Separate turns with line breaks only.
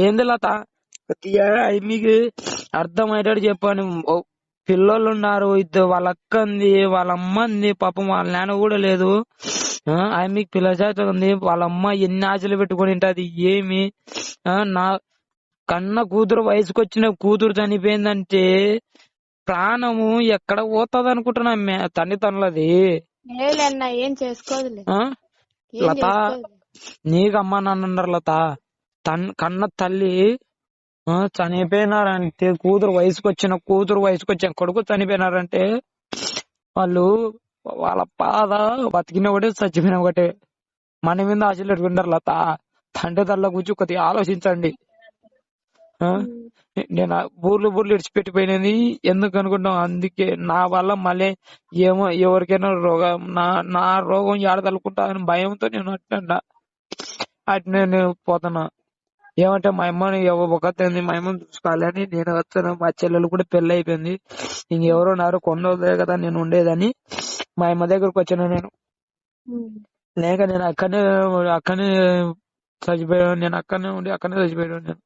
ఏంది లత కొద్దిగా మీకు అర్థమయ్యేటట్టు చెప్పాను. పిల్లలు ఉన్నారు, ఇద్దరు, వాళ్ళ అక్క ఉంది, వాళ్ళ అమ్మ ఉంది, పాపం వాళ్ళ నాన్న కూడా లేదు. మీకు పిల్లచాత ఉంది, వాళ్ళ అమ్మ ఎన్ని ఆశలు పెట్టుకుని ఉంటది. ఏమి నా కన్న కూతురు వయసుకు వచ్చిన కూతురు చనిపోయిందంటే ప్రాణము ఎక్కడ పోతుంది అనుకుంటున్నా తండ్రి తనలది.
లేదన్నా ఏం చేసుకోదులే, ఏం
లత
చేసుకోదు.
నీకు అమ్మ నాన్న ఉన్నారు లత. కన్న తల్లి చనిపోయినారంటే, కూతురు వయసుకు వచ్చిన కొడుకు చనిపోయినారంటే వాళ్ళు వాళ్ళ బాధ బతికిన ఒకటే చచ్చిపోయిన ఒకటే. మన మీద ఆశలు పెట్టుకుంటారు లత. తండ్రి తల్ల కూర్చు కొద్దిగా ఆలోచించండి. నేను బూర్లు ఇడిచిపెట్టిపోయినది ఎందుకు అనుకుంటాం. అందుకే నా వల్ల మళ్ళీ ఏమో ఎవరికైనా రోగం నా రోగం ఏడ తలుకుంటా అని భయంతో నేను అట్నే నేను పోతున్నా. ఏమంటే మా అమ్మని ఒకతే మా అమ్మని చూసుకోవాలని నేను వచ్చాను. మా చెల్లెలు కూడా పెళ్లి అయిపోయింది. ఇంకెవరో నారు కొండలే కదా నేను ఉండేదని మా అమ్మ దగ్గరకు వచ్చాను నేను. లేక నేను అక్కడనే చచ్చిపోయాను. నేను అక్కడనే ఉండి అక్కడనే చచ్చిపోయాను నేను.